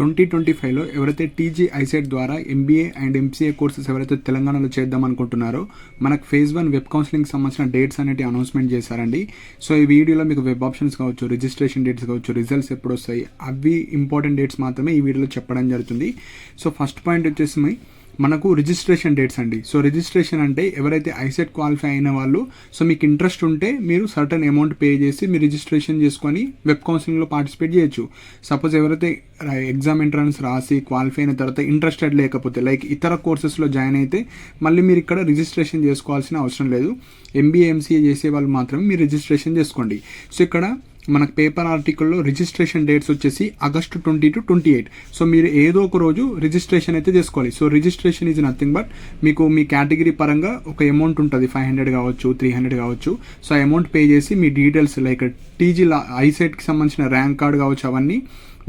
2025లో ఎవరైతే TG ICET ద్వారా MBA and MCA courses ఎవరైతే తెలంగాణలో చేద్దాం అనుకుంటున్నారో మనకు ఫేజ్ 1 వెబ్ కౌన్సిలింగ్ సంబంధించిన డేట్స్ అనేవి అనౌన్స్మెంట్ చేశారండి. సో ఈ వీడియోలో మీకు వెబ్ ఆప్షన్స్ కావచ్చు, రిజిస్ట్రేషన్ డేట్స్ కావచ్చు, రిజల్ట్స్ ఎప్పుడు వస్తాయి, అవి ఇంపార్టెంట్ డేట్స్ మాత్రమే ఈ వీడియోలో చెప్పడం జరుగుతుంది. సో ఫస్ట్ పాయింట్ వచ్చేసి మనకు రిజిస్ట్రేషన్ డేట్స్ అండి. సో రిజిస్ట్రేషన్ అంటే ఎవరైతే ఐసెట్ క్వాలిఫై అయిన వాళ్ళు, సో మీకు ఇంట్రెస్ట్ ఉంటే మీరు సర్టన్ అమౌంట్ పే చేసి మీరు రిజిస్ట్రేషన్ చేసుకొని వెబ్ కౌన్సిలింగ్లో పార్టిసిపేట్ చేయొచ్చు. సపోజ్ ఎవరైతే ఎగ్జామ్ ఎంట్రన్స్ రాసి క్వాలిఫై అయిన తర్వాత ఇంట్రెస్టెడ్ లేకపోతే లైక్ ఇతర కోర్సెస్లో జాయిన్ అయితే మళ్ళీ మీరు ఇక్కడ రిజిస్ట్రేషన్ చేసుకోవాల్సిన అవసరం లేదు. ఎంబీఏ ఎంసీఏ చేసే వాళ్ళు మాత్రమే మీరు రిజిస్ట్రేషన్ చేసుకోండి. సో ఇక్కడ మనకు పేపర్ ఆర్టికల్లో రిజిస్ట్రేషన్ డేట్స్ వచ్చేసి August 20 to 28. సో మీరు ఏదో ఒక రోజు రిజిస్ట్రేషన్ అయితే చేసుకోవాలి. So registration is nothing but మీకు మీ కేటగిరీ పరంగా ఒక అమౌంట్ ఉంటుంది, 500 కావచ్చు, 300 కావచ్చు. సో ఆ అమౌంట్ పే చేసి మీ డీటెయిల్స్ లైక్ టీజీ ఐసెట్కి సంబంధించిన ర్యాంక్ కార్డ్ కావచ్చు అవన్నీ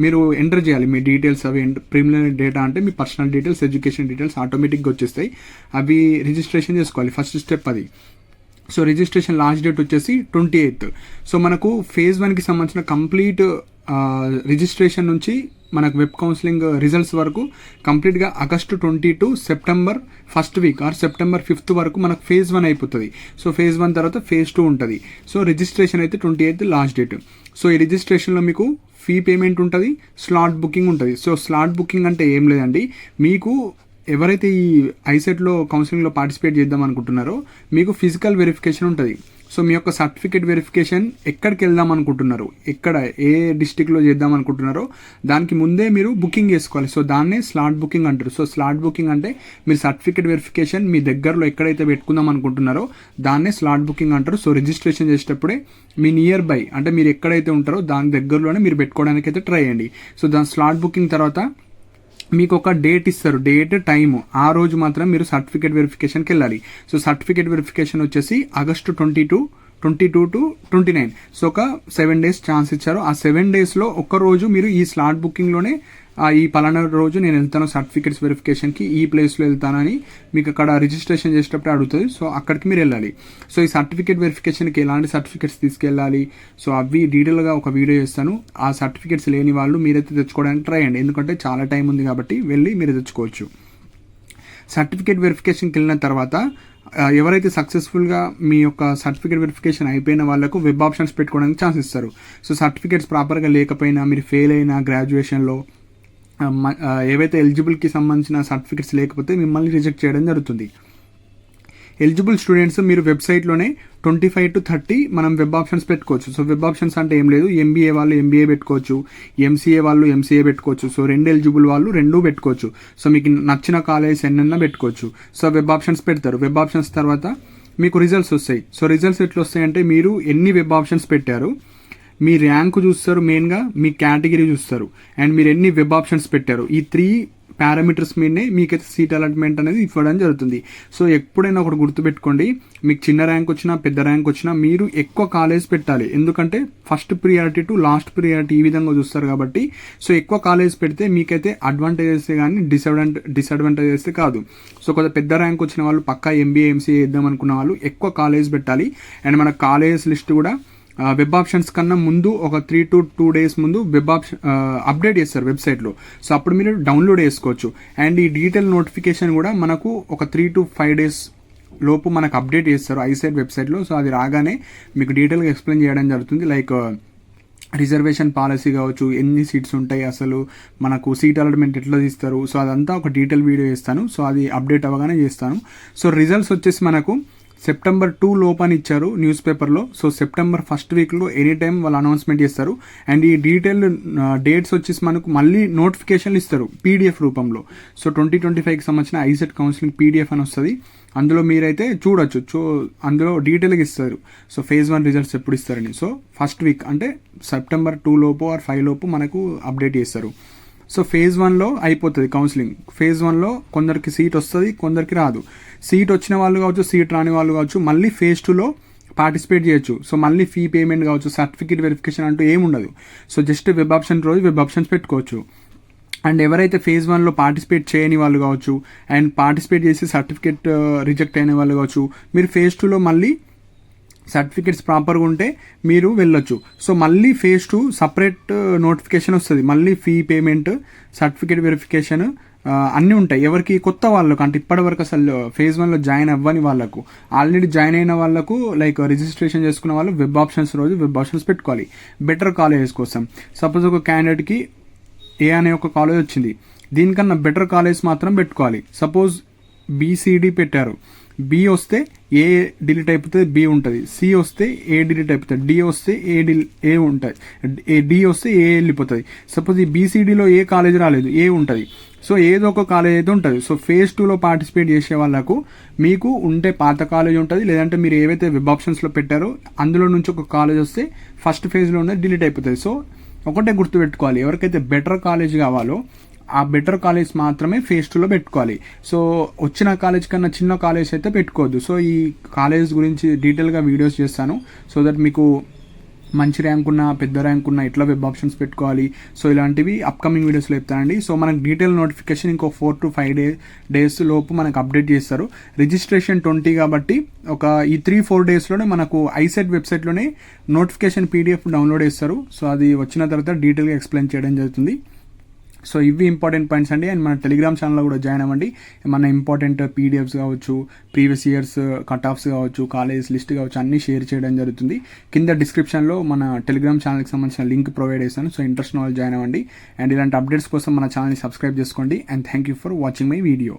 మీరు ఎంటర్ చేయాలి. మీ డీటెయిల్స్ అవి ప్రిలిమినరీ డేటా అంటే మీ పర్సనల్ డీటెయిల్స్, ఎడ్యుకేషన్ డీటెయిల్స్ ఆటోమేటిక్గా వచ్చేస్తాయి. అవి రిజిస్ట్రేషన్ చేసుకోవాలి. ఫస్ట్ స్టెప్ అది. సో రిజిస్ట్రేషన్ లాస్ట్ డేట్ వచ్చేసి 28th. సో మనకు ఫేజ్ 1కి సంబంధించిన కంప్లీట్ రిజిస్ట్రేషన్ నుంచి మనకు వెబ్ కౌన్సిలింగ్ రిజల్ట్స్ వరకు కంప్లీట్గా August 20 to September 1st week or September 5th వరకు మనకు ఫేజ్ 1 అయిపోతుంది. సో ఫేజ్ 1 తర్వాత ఫేజ్ 2 ఉంటుంది. సో రిజిస్ట్రేషన్ అయితే 28th లాస్ట్ డేట్. సో ఈ రిజిస్ట్రేషన్లో మీకు ఫీ పేమెంట్ ఉంటుంది, స్లాట్ బుకింగ్ ఉంటుంది. సో స్లాట్ బుకింగ్ అంటే ఏం లేదండి, మీకు ఎవరైతే ఈ ఐసెట్లో కౌన్సిలింగ్లో పార్టిసిపేట్ చేద్దాం అనుకుంటున్నారో మీకు ఫిజికల్ వెరిఫికేషన్ ఉంటుంది. సో మీ యొక్క సర్టిఫికేట్ వెరిఫికేషన్ ఎక్కడికి వెళ్దాం అనుకుంటున్నారు, ఎక్కడ ఏ డిస్టిక్లో చేద్దాం అనుకుంటున్నారో దానికి ముందే మీరు బుకింగ్ చేసుకోవాలి. సో దాన్నే స్లాట్ బుకింగ్ అంటారు. సో స్లాట్ బుకింగ్ అంటే మీరు సర్టిఫికేట్ వెరిఫికేషన్ మీ దగ్గరలో ఎక్కడైతే పెట్టుకుందాం అనుకుంటున్నారో దాన్నే స్లాట్ బుకింగ్ అంటారు. సో రిజిస్ట్రేషన్ చేసేటప్పుడే మీ నియర్ బై అంటే మీరు ఎక్కడైతే ఉంటారో దాని దగ్గరలోనే మీరు పెట్టుకోవడానికి అయితే ట్రై చేయండి. సో దాని స్లాట్ బుకింగ్ తర్వాత మీకు ఒక డేట్ ఇస్తారు, డేట్ టైము, ఆ రోజు మాత్రం మీరు సర్టిఫికేట్ వెరిఫికేషన్కి వెళ్ళాలి. సో సర్టిఫికేట్ వెరిఫికేషన్ వచ్చేసి August 22 to 29. సో ఒక 7 days ఛాన్స్ ఇచ్చారు. ఆ 7 daysలో ఒక్కరోజు మీరు ఈ స్లాట్ బుకింగ్లోనే ఈ పలానా రోజు నేను వెళ్తాను సర్టిఫికేట్స్ వెరిఫికేషన్కి, ఈ ప్లేస్లో వెళ్తానని మీకు అక్కడ రిజిస్ట్రేషన్ చేసేటప్పుడు అడుగుతుంది. సో అక్కడికి మీరు వెళ్ళాలి. సో ఈ సర్టిఫికేట్ వెరిఫికేషన్కి ఎలాంటి సర్టిఫికేట్స్ తీసుకెళ్ళాలి, సో అవి డీటెయిల్గా ఒక వీడియో చేస్తాను. ఆ సర్టిఫికేట్స్ లేని వాళ్ళు మీరైతే తెచ్చుకోవడానికి ట్రై చేయండి, ఎందుకంటే చాలా టైం ఉంది కాబట్టి వెళ్ళి మీరు తెచ్చుకోవచ్చు. సర్టిఫికేట్ వెరిఫికేషన్కి వెళ్ళిన తర్వాత ఎవరైతే సక్సెస్ఫుల్గా మీ యొక్క సర్టిఫికేట్ వెరిఫికేషన్ అయిపోయిన వాళ్ళకు వెబ్ ఆప్షన్స్ పెట్టుకోవడానికి ఛాన్స్ ఇస్తారు. సో సర్టిఫికేట్స్ ప్రాపర్గా లేకపోయినా, మీరు ఫెయిల్ అయినా గ్రాడ్యుయేషన్లో ఏవైతే ఎలిజిబుల్కి సంబంధించిన సర్టిఫికేట్స్ లేకపోతే మిమ్మల్ని రిజెక్ట్ చేయడం జరుగుతుంది. ఎలిజిబుల్ స్టూడెంట్స్ మీరు వెబ్సైట్లోనే 25 to 30 మనం వెబ్ ఆప్షన్స్ పెట్టుకోవచ్చు. సో వెబ్ ఆప్షన్స్ అంటే ఏం లేదు, ఎంబీఏ వాళ్ళు ఎంబీఏ పెట్టుకోవచ్చు, ఎంసీఏ వాళ్ళు ఎంసీఏ పెట్టుకోవచ్చు. సో 2 ఎలిజిబుల్ వాళ్ళు 2 పెట్టుకోవచ్చు. సో మీకు నచ్చిన కాలేజ్ ఎన్నైనా పెట్టుకోవచ్చు. సో వెబ్ ఆప్షన్స్ పెడతారు. వెబ్ ఆప్షన్స్ తర్వాత మీకు రిజల్ట్స్ వస్తాయి. సో రిజల్ట్స్ ఎట్లా వస్తాయంటే మీరు ఎన్ని వెబ్ ఆప్షన్స్ పెట్టారు, మీ ర్యాంక్ చూస్తారు, మెయిన్గా మీ కేటగిరీ చూస్తారు, అండ్ మీరు ఎన్ని వెబ్ ఆప్షన్స్ పెట్టారు. ఈ 3 పారామీటర్స్ మీదనే మీకైతే సీట్ అలాట్మెంట్ అనేది ఇవ్వడం జరుగుతుంది. సో ఎప్పుడైనా ఒకటి గుర్తుపెట్టుకోండి, మీకు చిన్న ర్యాంక్ వచ్చినా పెద్ద ర్యాంక్ వచ్చినా మీరు ఎక్కువ కాలేజ్ పెట్టాలి. ఎందుకంటే first priority to last priority ఈ విధంగా చూస్తారు కాబట్టి. సో ఎక్కువ కాలేజ్ పెడితే మీకైతే అడ్వాంటేజెస్ కానీ డిసడ్వాంటేజెస్ కాదు. సో కొంత పెద్ద ర్యాంక్ వచ్చిన వాళ్ళు పక్కా ఎంబీఏ ఎంసీఏ చేద్దాం అనుకున్న వాళ్ళు ఎక్కువ కాలేజ్ పెట్టాలి. అండ్ మన కాలేజ్ లిస్ట్ కూడా వెబ్ ఆప్షన్స్ కన్నా ముందు ఒక 3 to 2 days ముందు వెబ్ ఆప్షన్ అప్డేట్ చేస్తారు వెబ్సైట్లో. సో అప్పుడు మీరు డౌన్లోడ్ చేసుకోవచ్చు. అండ్ ఈ డీటెయిల్ నోటిఫికేషన్ కూడా మనకు ఒక 3 to 5 days లోపు మనకు అప్డేట్ చేస్తారు ఐసెట్ వెబ్సైట్లో. సో అది రాగానే మీకు డీటెయిల్గా ఎక్స్ప్లెయిన్ చేయడం జరుగుతుంది. లైక్ రిజర్వేషన్ పాలసీ కావచ్చు, ఎన్ని సీట్స్ ఉంటాయి, అసలు మనకు సీట్ అలాట్మెంట్ ఎట్లా తీస్తారు, సో అదంతా ఒక డీటెయిల్ వీడియో చేస్తాను. సో అది అప్డేట్ అవ్వగానే చేస్తాను. సో రిజల్ట్స్ వచ్చేసి మనకు September 2 లోపని ఇచ్చారు న్యూస్ పేపర్లో. సో September 1st weekలో ఎనీ టైం వాళ్ళు అనౌన్స్మెంట్ చేస్తారు. అండ్ ఈ డీటెయిల్ డేట్స్ వచ్చేసి మనకు మళ్ళీ నోటిఫికేషన్లు ఇస్తారు పీడిఎఫ్ రూపంలో. సో 2025కి సంబంధించిన ఐసెట్ కౌన్సిలింగ్ పీడిఎఫ్ అని వస్తుంది. అందులో మీరైతే చూడొచ్చు. అందులో డీటెయిల్గా ఇస్తారు. సో ఫేజ్ 1 రిజల్ట్స్ ఎప్పుడు ఇస్తారని. సో 1st week అంటే September 2 లోపు ఆర్ 5 లోపు మనకు అప్డేట్ చేస్తారు. సో ఫేజ్ 1లో అయిపోతుంది కౌన్సిలింగ్. ఫేజ్ 1లో కొందరికి సీట్ వస్తుంది, కొందరికి రాదు. సీట్ వచ్చిన వాళ్ళు కావచ్చు, సీట్ రాని వాళ్ళు కావచ్చు, మళ్ళీ ఫేజ్ 2లో పార్టిసిపేట్ చేయొచ్చు. సో మళ్ళీ ఫీ పేమెంట్ కావచ్చు, సర్టిఫికేట్ వెరిఫికేషన్ అంటూ ఏముండదు. సో జస్ట్ వెబ్ ఆప్షన్ రోజు వెబ్ ఆప్షన్స్ పెట్టుకోవచ్చు. అండ్ ఎవరైతే ఫేజ్ 1లో పార్టిసిపేట్ చేయని వాళ్ళు కావచ్చు, అండ్ పార్టిసిపేట్ చేసి సర్టిఫికేట్ రిజెక్ట్ అయిన వాళ్ళు కావచ్చు, మీరు ఫేజ్ 2లో మళ్ళీ సర్టిఫికేట్స్ ప్రాపర్గా ఉంటే మీరు వెళ్ళొచ్చు. సో మళ్ళీ ఫేజ్ 2 సపరేట్ నోటిఫికేషన్ వస్తుంది. మళ్ళీ ఫీ పేమెంట్, సర్టిఫికేట్ వెరిఫికేషన్ అన్నీ ఉంటాయి. ఎవరికి కొత్త వాళ్ళకు, అంటే ఇప్పటివరకు అసలు ఫేజ్ 1లో జాయిన్ అవ్వని వాళ్ళకు, ఆల్రెడీ జాయిన్ అయిన వాళ్ళకు, లైక్ రిజిస్ట్రేషన్ చేసుకున్న వాళ్ళు వెబ్ ఆప్షన్స్ రోజు వెబ్ ఆప్షన్స్ పెట్టుకోవాలి బెటర్ కాలేజెస్ కోసం. సపోజ్ ఒక క్యాండిడేట్కి ఏ అనే ఒక కాలేజ్ వచ్చింది, దీనికన్నా బెటర్ కాలేజ్ మాత్రం పెట్టుకోవాలి. సపోజ్ బీసీడీ పెట్టారు, బి వస్తే ఏ డిలీట్ అయిపోతుంది, బి ఉంటుంది. సి వస్తే ఏ డిలీట్ అయిపోతుంది, డి వస్తే ఏ ఉంటుంది, డి వస్తే ఏ వెళ్ళిపోతుంది. సపోజ్ ఈ బీసీడీలో ఏ కాలేజ్ రాలేదు, ఏ ఉంటుంది. సో ఏదో ఒక కాలేజ్ అయితే ఉంటుంది. సో ఫేజ్ 2లో పార్టిసిపేట్ చేసే వాళ్ళకు మీకు ఉంటే పాత కాలేజ్ ఉంటుంది, లేదంటే మీరు ఏవైతే వెబ్ ఆప్షన్స్లో పెట్టారో అందులో నుంచి ఒక కాలేజ్ వస్తే ఫస్ట్ ఫేజ్లో ఉన్నది డిలీట్ అయిపోతుంది. సో ఒకటే గుర్తుపెట్టుకోవాలి, ఎవరికైతే బెటర్ కాలేజ్ కావాలో ఆ బెటర్ కాలేజ్ మాత్రమే ఫేజ్ 2లో పెట్టుకోవాలి. సో వచ్చిన కాలేజ్ కన్నా చిన్న కాలేజ్ అయితే పెట్టుకోవద్దు. సో ఈ కాలేజ్ గురించి డీటెయిల్గా వీడియోస్ చేస్తాను, సో దట్ మీకు మంచి ర్యాంక్ ఉన్న, పెద్ద ర్యాంక్ ఉన్న ఎట్లా వెబ్ ఆప్షన్స్ పెట్టుకోవాలి, సో ఇలాంటివి అప్కమింగ్ వీడియోస్లో చెప్తానండి. సో మనకు డీటెయిల్ నోటిఫికేషన్ ఇంకో 4 to 5 డేస్ లోపు మనకు అప్డేట్ చేస్తారు. రిజిస్ట్రేషన్ 20 కాబట్టి ఒక ఈ 3-4 డేస్లోనే మనకు ఐసెట్ వెబ్సైట్లోనే నోటిఫికేషన్ PDF డౌన్లోడ్ చేస్తారు. సో అది వచ్చిన తర్వాత డీటెయిల్గా ఎక్స్ప్లెయిన్ చేయడం జరుగుతుంది. సో ఇవి ఇంపార్టెంట్ పాయింట్స్ అండి. అండ్ మన టెలిగ్రామ్ ఛానల్లో కూడా జాయిన్ అవ్వండి. మన ఇంపార్టెంట్ PDFs కావచ్చు, ప్రీవియస్ ఇయర్స్ కట్ ఆఫ్స్ కావచ్చు, కాలేజ్ లిస్ట్ కావచ్చు, అన్నీ షేర్ చేయడం జరుగుతుంది. కింద డిస్క్రిప్షన్లో మన టెలిగ్రామ్ ఛానల్కి సంబంధించిన లింక్ ప్రొవైడ్ చేస్తాను. సో ఇంట్రెస్ట్ ఉన్న వాళ్ళు జాయిన్ అవ్వండి. అండ్ ఇలాంటి అప్డేట్స్ కోసం మన ఛానల్ని సబ్స్క్రైబ్ చేసుకోండి. And thank you for watching my video.